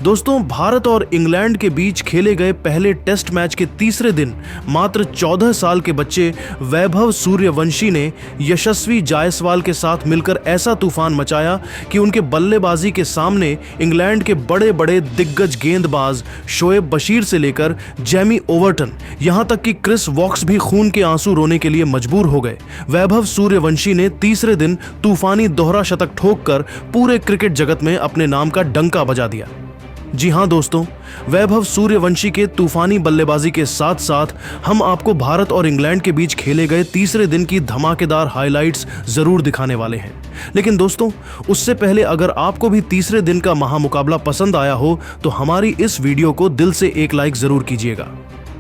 दोस्तों, भारत और इंग्लैंड के बीच खेले गए पहले टेस्ट मैच के तीसरे दिन मात्र 14 साल के बच्चे वैभव सूर्यवंशी ने यशस्वी जायसवाल के साथ मिलकर ऐसा तूफान मचाया कि उनके बल्लेबाजी के सामने इंग्लैंड के बड़े बड़े दिग्गज गेंदबाज शोएब बशीर से लेकर जेमी ओवर्टन, यहां तक कि क्रिस वॉक्स भी खून के आंसू रोने के लिए मजबूर हो गए। वैभव सूर्यवंशी ने तीसरे दिन तूफानी दोहरा शतक ठोककर पूरे क्रिकेट जगत में अपने नाम का डंका बजा दिया। जी हां दोस्तों, वैभव सूर्यवंशी के तूफानी बल्लेबाजी के साथ साथ हम आपको भारत और इंग्लैंड के बीच खेले गए तीसरे दिन की धमाकेदार हाइलाइट्स जरूर दिखाने वाले हैं। लेकिन दोस्तों, उससे पहले अगर आपको भी तीसरे दिन का महामुकाबला पसंद आया हो तो हमारी इस वीडियो को दिल से एक लाइक जरूर कीजिएगा।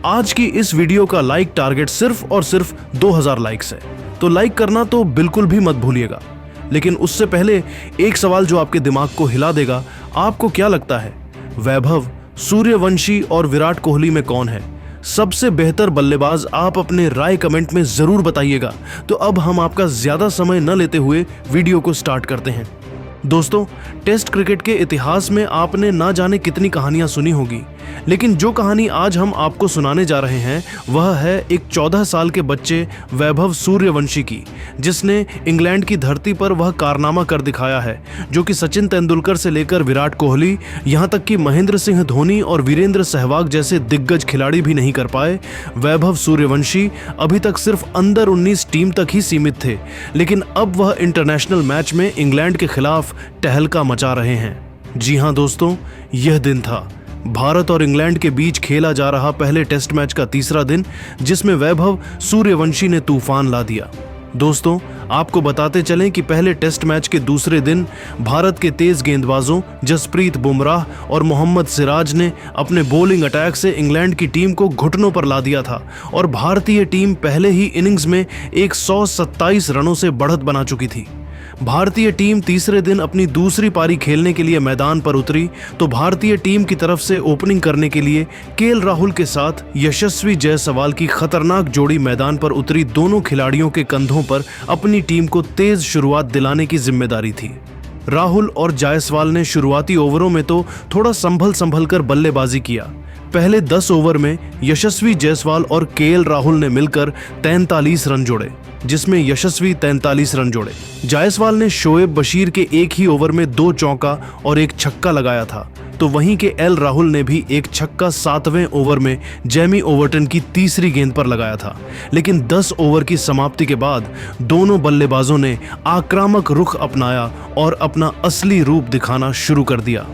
आज की इस वीडियो का लाइक टारगेट सिर्फ और सिर्फ 2000 लाइक्स है, तो लाइक करना तो बिल्कुल भी मत भूलिएगा। लेकिन उससे पहले एक सवाल जो आपके दिमाग को हिला देगा, आपको क्या लगता है वैभव सूर्यवंशी और विराट कोहली में कौन है सबसे बेहतर बल्लेबाज? आप अपने राय कमेंट में जरूर बताइएगा। तो अब हम आपका ज्यादा समय न लेते हुए वीडियो को स्टार्ट करते हैं। दोस्तों, टेस्ट क्रिकेट के इतिहास में आपने ना जाने कितनी कहानियां सुनी होगी, लेकिन जो कहानी आज हम आपको सुनाने जा रहे हैं वह है एक 14 साल के बच्चे वैभव सूर्यवंशी की, जिसने इंग्लैंड की धरती पर वह कारनामा कर दिखाया है जो कि सचिन तेंदुलकर से लेकर विराट कोहली, यहां तक कि महेंद्र सिंह धोनी और वीरेंद्र सहवाग जैसे दिग्गज खिलाड़ी भी नहीं कर पाए। वैभव सूर्यवंशी अभी तक सिर्फ अंडर 19 टीम तक ही सीमित थे, लेकिन अब वह इंटरनेशनल मैच में इंग्लैंड के खिलाफ टहलका मचा रहे हैं। जी हां दोस्तों, यह दिन था भारत और इंग्लैंड के बीच खेला जा रहा पहले टेस्ट मैच का तीसरा दिन, जिसमें वैभव सूर्यवंशी ने तूफान ला दिया। दोस्तों, आपको बताते चलें कि पहले टेस्ट मैच के दूसरे दिन भारत के तेज गेंदबाजों जसप्रीत बुमराह और मोहम्मद सिराज ने अपने बॉलिंग अटैक से इंग्लैंड की टीम को घुटनों पर ला दिया था और भारतीय टीम पहले ही इनिंग्स में 127 रनों से बढ़त बना चुकी थी। भारतीय टीम तीसरे दिन अपनी दूसरी पारी खेलने के लिए मैदान पर उतरी तो भारतीय टीम की तरफ से ओपनिंग करने के लिए केएल राहुल के साथ यशस्वी जायसवाल की खतरनाक जोड़ी मैदान पर उतरी। दोनों खिलाड़ियों के कंधों पर अपनी टीम को तेज शुरुआत दिलाने की जिम्मेदारी थी। राहुल और जायसवाल ने शुरुआती ओवरों में तो थोड़ा संभल कर बल्लेबाजी किया। पहले 10 ओवर में यशस्वी जायसवाल और केएल राहुल ने मिलकर 43 रन जोड़े, जिसमें यशस्वी 43 रन जोड़े। जायसवाल ने शोएब बशीर के एक ही ओवर में 2 चौका और 1 छक्का लगाया था, तो वहीं के एल राहुल ने भी 1 छक्का 7वें ओवर में जेमी ओवर्टन की तीसरी गेंद पर लगाया था। लेकिन 10 ओवर की समाप्ति के बाद दोनों बल्लेबाजों ने आक्रामक रुख अपनाया और अपना असली रूप दिखाना शुरू कर दिया।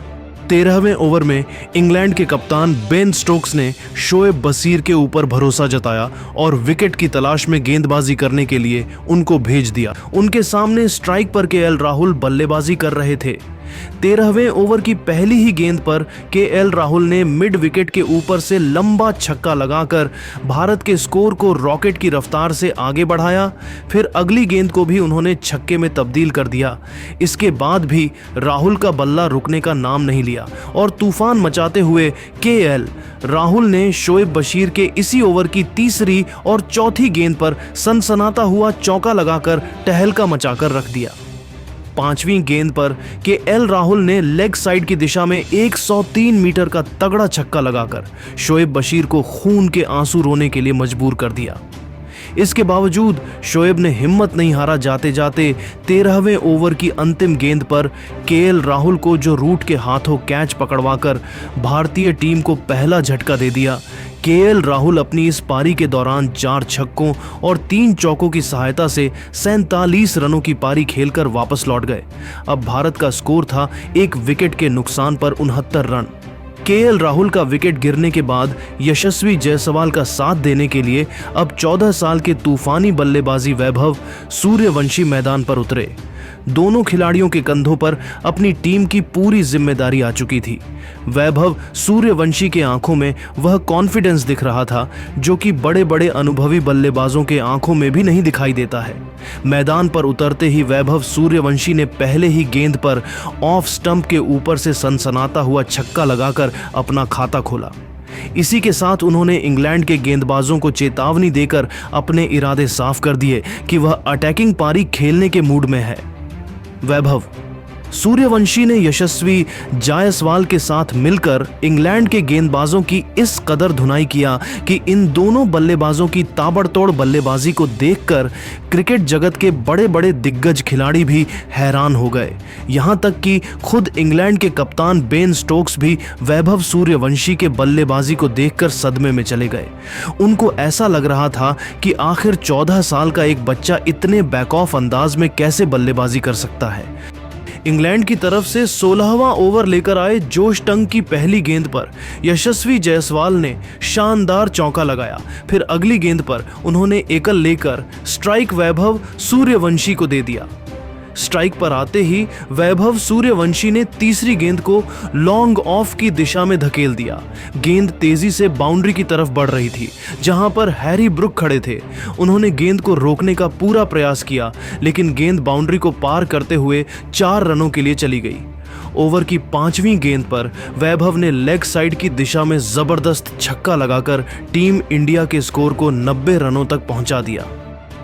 13वें ओवर में इंग्लैंड के कप्तान बेन स्टोक्स ने शोएब बशीर के ऊपर भरोसा जताया और विकेट की तलाश में गेंदबाजी करने के लिए उनको भेज दिया। उनके सामने स्ट्राइक पर केएल राहुल बल्लेबाजी कर रहे थे। 13वें ओवर की पहली ही गेंद पर केएल राहुल ने मिड विकेट के ऊपर से लंबा छक्का लगाकर भारत के स्कोर को रॉकेट की रफ्तार से आगे बढ़ाया। फिर अगली गेंद को भी उन्होंने छक्के में तब्दील कर दिया। इसके बाद भी राहुल का बल्ला रुकने का नाम नहीं लिया और तूफान मचाते हुए केएल राहुल ने शोएब बशीर के इसी ओवर की तीसरी और चौथी गेंद पर सनसनाता हुआ चौका लगाकर टहलका मचाकर रख दिया। 5वीं गेंद पर केएल राहुल ने लेग साइड की दिशा में 103 मीटर का तगड़ा छक्का लगाकर शोएब बशीर को खून के आंसू रोने के लिए मजबूर कर दिया। इसके बावजूद शोएब ने हिम्मत नहीं हारा। जाते जाते 13वें ओवर की अंतिम गेंद पर केएल राहुल को जो रूट के हाथों कैच पकड़वाकर भारतीय टीम को पहला झटका दे दिया। केएल राहुल अपनी इस पारी के दौरान 4 छक्कों और 3 चौकों की सहायता से 47 रनों की पारी खेलकर वापस लौट गए। अब भारत का स्कोर था 1 विकेट के नुकसान पर 69 रन। केएल राहुल का विकेट गिरने के बाद यशस्वी जायसवाल का साथ देने के लिए अब 14 साल के तूफानी बल्लेबाजी वैभव सूर्यवंशी मैदान पर उतरे। दोनों खिलाड़ियों के कंधों पर अपनी टीम की पूरी जिम्मेदारी आ चुकी थी। वैभव सूर्यवंशी के आंखों में वह कॉन्फिडेंस दिख रहा था जो कि बड़े बड़े अनुभवी बल्लेबाजों के आंखों में भी नहीं दिखाई देता है। मैदान पर उतरते ही वैभव सूर्यवंशी ने पहले ही गेंद पर ऑफ स्टंप के ऊपर से सनसनाता हुआ छक्का लगाकर अपना खाता खोला। इसी के साथ उन्होंने इंग्लैंड के गेंदबाजों को चेतावनी देकर अपने इरादे साफ कर दिए कि वह अटैकिंग पारी खेलने के मूड में है। वैभव सूर्यवंशी ने यशस्वी जायसवाल के साथ मिलकर इंग्लैंड के गेंदबाजों की इस कदर धुनाई किया कि इन दोनों बल्लेबाजों की ताबड़तोड़ बल्लेबाजी को देखकर क्रिकेट जगत के बड़े बड़े दिग्गज खिलाड़ी भी हैरान हो गए। यहां तक कि खुद इंग्लैंड के कप्तान बेन स्टोक्स भी वैभव सूर्यवंशी के बल्लेबाजी को देखकर सदमे में चले गए। उनको ऐसा लग रहा था कि आखिर 14 साल का एक बच्चा इतने बैक ऑफ अंदाज में कैसे बल्लेबाजी कर सकता है। इंग्लैंड की तरफ से 16वां ओवर लेकर आए जोश टंग की पहली गेंद पर यशस्वी जायसवाल ने शानदार चौका लगाया। फिर अगली गेंद पर उन्होंने एकल लेकर स्ट्राइक वैभव सूर्यवंशी को दे दिया। स्ट्राइक पर आते ही वैभव सूर्यवंशी ने तीसरी गेंद को लॉन्ग ऑफ की दिशा में धकेल दिया। गेंद तेजी से बाउंड्री की तरफ बढ़ रही थी, जहां पर हैरी ब्रुक खड़े थे। उन्होंने गेंद को रोकने का पूरा प्रयास किया, लेकिन गेंद बाउंड्री को पार करते हुए 4 रनों के लिए चली गई। ओवर की 5वीं गेंद पर वैभव ने लेग साइड की दिशा में जबरदस्त छक्का लगाकर टीम इंडिया के स्कोर को 90 रनों तक पहुंचा दिया।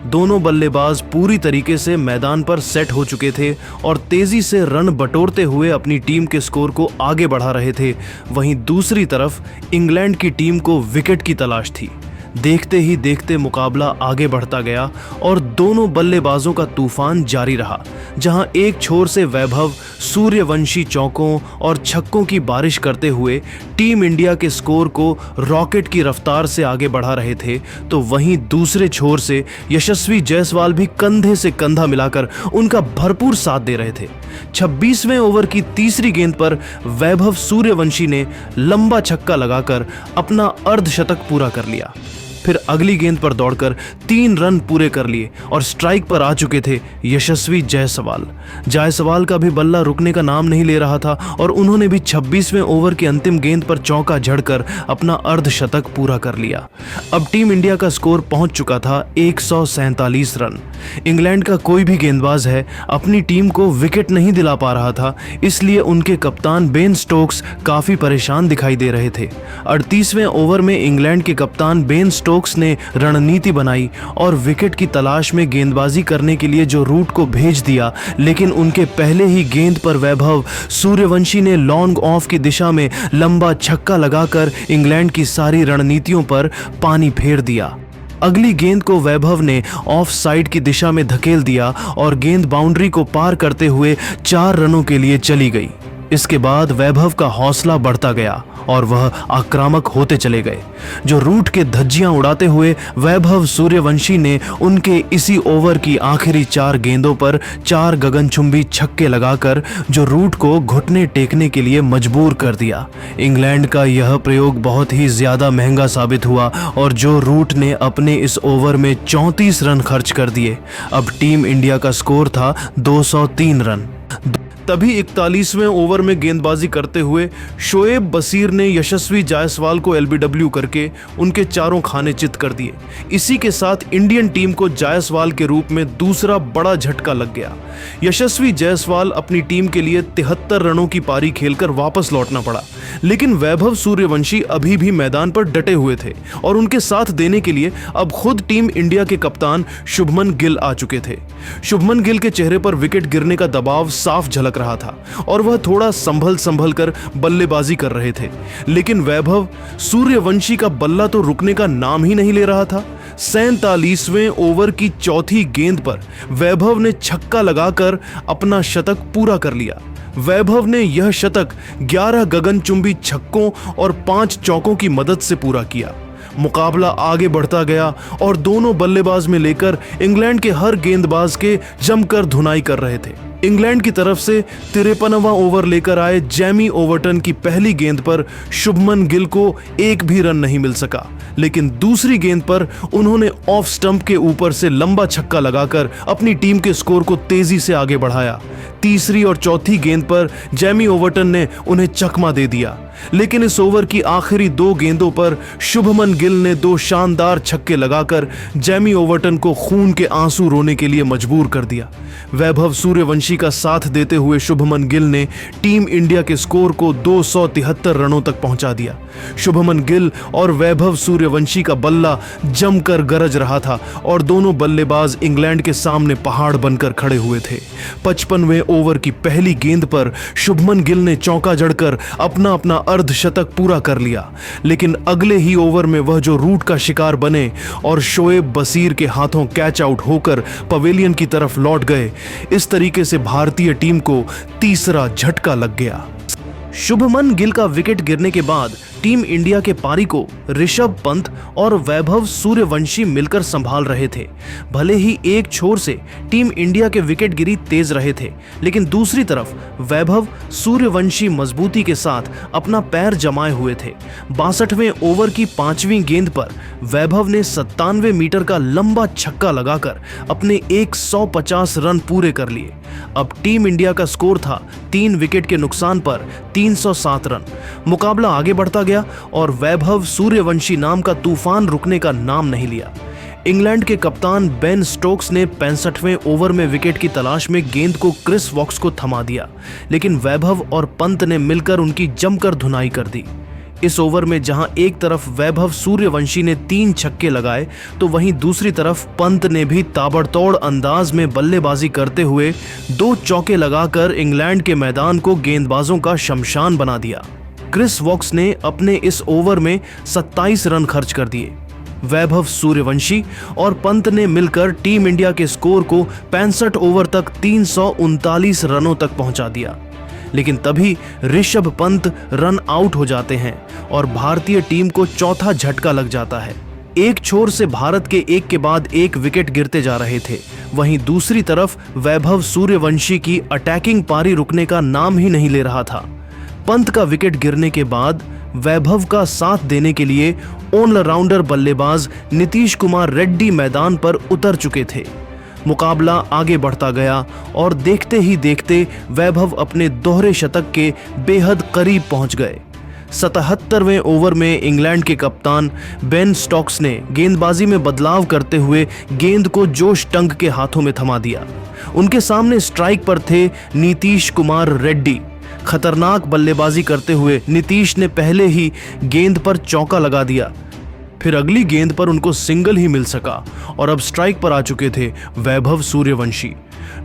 दोनों बल्लेबाज पूरी तरीके से मैदान पर सेट हो चुके थे और तेजी से रन बटोरते हुए अपनी टीम के स्कोर को आगे बढ़ा रहे थे। वहीं दूसरी तरफ इंग्लैंड की टीम को विकेट की तलाश थी। देखते ही देखते मुकाबला आगे बढ़ता गया और दोनों बल्लेबाजों का तूफान जारी रहा। जहां एक छोर से वैभव सूर्यवंशी चौकों और छक्कों की बारिश करते हुए टीम इंडिया के स्कोर को रॉकेट की रफ्तार से आगे बढ़ा रहे थे, तो वहीं दूसरे छोर से यशस्वी जायसवाल भी कंधे से कंधा मिलाकर उनका भरपूर साथ दे रहे थे। 26वें ओवर की तीसरी गेंद पर वैभव सूर्यवंशी ने लंबा छक्का लगाकर अपना अर्धशतक पूरा कर लिया। फिर अगली गेंद पर दौड़कर 3 रन पूरे कर लिए और स्ट्राइक पर आ चुके थे यशस्वी जायसवाल। जायसवाल का भी बल्ला रुकने का नाम नहीं ले रहा था और उन्होंने भी 26वें ओवर की अंतिम गेंद पर चौका जड़कर अपना अर्धशतक पूरा कर लिया। अब टीम इंडिया का स्कोर पहुंच चुका था 147 रन। इंग्लैंड का कोई भी गेंदबाज है अपनी टीम को विकेट नहीं दिला पा रहा था, इसलिए उनके कप्तान बेन स्टोक्स काफी परेशान दिखाई दे रहे थे। 38वें ओवर में इंग्लैंड के कप्तान बेन स्टोक्स ने रणनीति बनाई और विकेट की तलाश में गेंदबाजी करने के लिए जो रूट को भेज दिया, लेकिन उनके पहले ही गेंद पर वैभव सूर्यवंशी ने लॉन्ग ऑफ की दिशा में लंबा छक्का लगाकर इंग्लैंड की सारी रणनीतियों पर पानी फेर दिया। अगली गेंद को वैभव ने ऑफ साइड की दिशा में धकेल दिया और गेंद बाउंड्री को पार करते हुए 4 रनों के लिए चली गई। इसके बाद वैभव का हौसला बढ़ता गया और वह आक्रामक होते चले गए। जो रूट के धज्जियां उड़ाते हुए वैभव सूर्यवंशी ने उनके इसी ओवर की आखिरी 4 गेंदों पर 4 गगनचुंबी छक्के लगाकर जो रूट को घुटने टेकने के लिए मजबूर कर दिया। इंग्लैंड का यह प्रयोग बहुत ही ज्यादा महंगा साबित हुआ और जो रूट ने अपने इस ओवर में 34 रन खर्च कर दिए। अब टीम इंडिया का स्कोर था 203 रन। तभी 41वें ओवर में गेंदबाजी करते हुए शोएब बशीर ने यशस्वी जायसवाल को एलबीडब्ल्यू करके उनके चारों खाने चित कर दिए। इसी के साथ इंडियन टीम को जायसवाल के रूप में दूसरा बड़ा झटका लग गया। यशस्वी जायसवाल अपनी टीम के लिए 73 रनों की पारी खेलकर वापस लौटना पड़ा, लेकिन वैभव सूर्यवंशी अभी भी मैदान पर डटे हुए थे और उनके साथ देने के लिए अब खुद टीम इंडिया के कप्तान शुभमन गिल आ चुके थे। शुभमन गिल के चेहरे पर विकेट गिरने का दबाव साफ झलक रहा था और वह थोड़ा संभल कर बल्लेबाजी कर रहे थे, लेकिन वैभव सूर्यवंशी का बल्ला तो रुकने का नाम ही नहीं ले रहा था। 47वें ओवर की चौथी गेंद पर वैभव ने छक्का लगाकर अपना शतक पूरा कर लिया। वैभव ने यह शतक 11 गगनचुंबी छक्कों और 5 चौकों की मदद से पूरा किया। मुकाबला आगे बढ़ता गया और दोनों बल्लेबाज में लेकर इंग्लैंड के हर गेंदबाज के जमकर धुनाई कर रहे थे। इंग्लैंड की तरफ से 53वां ओवर लेकर आए जैमी ओवर्टन की पहली गेंद पर शुभमन गिल को एक भी रन नहीं मिल सका, लेकिन दूसरी गेंद पर उन्होंने ऑफ स्टंप के ऊपर से लंबा छक्का लगाकर अपनी टीम के स्कोर को तेजी से आगे बढ़ाया। तीसरी और चौथी गेंद पर जैमी ओवर्टन ने उन्हें चकमा दे दिया। लेकिन इस ओवर की आखिरी 2 गेंदों पर शुभमन गिल ने 2 शानदार छक्के लगाकर जेमी ओवर्टन को खून के आंसू रोने के लिए मजबूर कर दिया। वैभव सूर्यवंशी का साथ देते हुए शुभमन गिल ने टीम इंडिया के स्कोर को 273 रनों तक पहुंचा दिया। शुभमन गिल और वैभव सूर्यवंशी का बल्ला जमकर गरज रहा था और दोनों बल्लेबाज इंग्लैंड के सामने पहाड़ बनकर खड़े हुए थे। 55वें ओवर की पहली गेंद पर शुभमन गिल ने चौका जड़कर अपना अर्धशतक पूरा कर लिया, लेकिन अगले ही ओवर में वह जो रूट का शिकार बने और शोएब बशीर के हाथों कैच आउट होकर पवेलियन की तरफ लौट गए। इस तरीके से भारतीय टीम को तीसरा झटका लग गया। शुभमन गिल का विकेट गिरने के बाद टीम इंडिया के पारी को ऋषभ पंत और वैभव सूर्यवंशी मिलकर संभाल रहे थे। भले ही एक छोर से टीम इंडिया के विकेट गिरी तेज रहे थे, लेकिन दूसरी तरफ वैभव सूर्यवंशी मजबूती के साथ अपना पैर जमाए हुए थे। 62वें ओवर की 5वीं गेंद पर वैभव ने 97 मीटर का लंबा छक्का लगाकर अपने 150 रन पूरे कर लिए। अब टीम इंडिया का स्कोर था 3 विकेट के नुकसान पर 307 रन। मुकाबला आगे बढ़ता गया और वैभव सूर्यवंशी नाम का तूफान रुकने का नाम नहीं लिया। इंग्लैंड के कप्तान बेन स्टोक्स ने 65वें ओवर में विकेट की तलाश में गेंद को क्रिस वॉक्स को थमा दिया, लेकिन वैभव और पंत ने मिलकर उनकी जमकर धुनाई कर दी। इस ओवर में जहां एक तरफ वैभव सूर्यवंशी ने 3 छक्के लगाए, तो वहीं दूसरी तरफ पंत ने भी ताबड़तोड़ अंदाज में बल्लेबाजी करते हुए 2 चौके लगाकर इंग्लैंड के मैदान को गेंदबाजों का शमशान बना दिया। क्रिस वॉक्स ने अपने इस ओवर में 27 रन खर्च कर दिए। वैभव सूर्यवंशी और पंत ने मिलकर टीम इंडिया के स्कोर को 65 ओवर तक 339 रनों तक पहुंचा दिया, लेकिन तभी ऋषभ पंत रन आउट हो जाते हैं और भारतीय टीम को चौथा झटका लग जाता है। एक छोर से भारत के एक के बाद एक विकेट गिरते जा रहे थे, वहीं दूसरी तरफ वैभव सूर्यवंशी की अटैकिंग पारी रुकने का नाम ही नहीं ले रहा था। पंत का विकेट गिरने के बाद वैभव का साथ देने के लिए ऑलराउंडर बल्लेबाज नीतीश कुमार रेड्डी मैदान पर उतर चुके थे। मुकाबला आगे बढ़ता गया और देखते ही देखते वैभव अपने दोहरे शतक के बेहद करीब पहुंच गए। 77वें ओवर में इंग्लैंड के कप्तान बेन स्टोक्स ने गेंदबाजी में बदलाव करते हुए गेंद को जोश टंग के हाथों में थमा दिया। उनके सामने स्ट्राइक पर थे नीतीश कुमार रेड्डी। खतरनाक बल्लेबाजी करते हुए नीतीश ने पहले ही गेंद पर चौका लगा दिया, फिर अगली गेंद पर उनको सिंगल ही मिल सका और अब स्ट्राइक पर आ चुके थे वैभव सूर्यवंशी।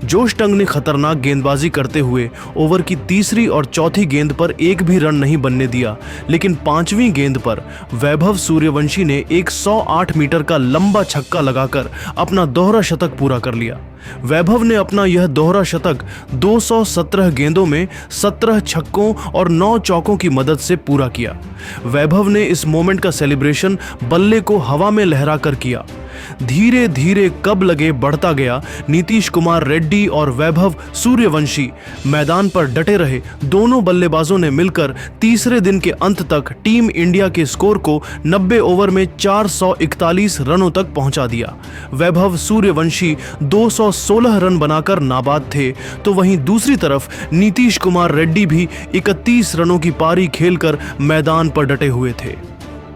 जोश टंग ने खतरनाक गेंदबाजी करते हुए ओवर की तीसरी और चौथी गेंद पर एक भी रन नहीं बनने दिया, लेकिन 5वीं गेंद पर वैभव सूर्यवंशी ने 108 मीटर का लंबा छक्का लगाकर अपना दोहरा शतक पूरा कर लिया। वैभव ने अपना यह दोहरा शतक 217 गेंदों में 17 छक्कों और 9 चौकों की मदद से पूरा किया। वैभव ने इस मोमेंट का सेलिब्रेशन बल्ले को हवा में लहराकर किया। धीरे धीरे कब लगे बढ़ता गया। नीतीश कुमार रेड्डी और वैभव सूर्यवंशी मैदान पर डटे रहे। दोनों बल्लेबाजों ने मिलकर तीसरे दिन के अंत तक टीम इंडिया के स्कोर को 90 ओवर में 441 रनों तक पहुंचा दिया। वैभव सूर्यवंशी 216 रन बनाकर नाबाद थे, तो वहीं दूसरी तरफ नीतीश कुमार रेड्डी भी 31 रनों की पारी खेलकर मैदान पर डटे हुए थे।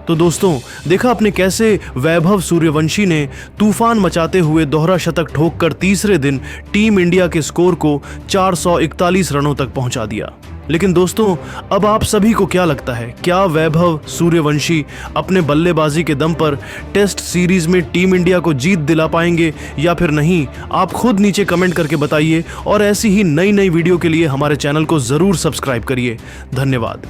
तो दोस्तों, देखा आपने कैसे वैभव सूर्यवंशी ने तूफान मचाते हुए दोहरा शतक ठोककर तीसरे दिन टीम इंडिया के स्कोर को 441 रनों तक पहुंचा दिया। लेकिन दोस्तों, अब आप सभी को क्या लगता है, क्या वैभव सूर्यवंशी अपने बल्लेबाजी के दम पर टेस्ट सीरीज में टीम इंडिया को जीत दिला पाएंगे या फिर नहीं? आप खुद नीचे कमेंट करके बताइए और ऐसी ही नई वीडियो के लिए हमारे चैनल को जरूर सब्सक्राइब करिए। धन्यवाद।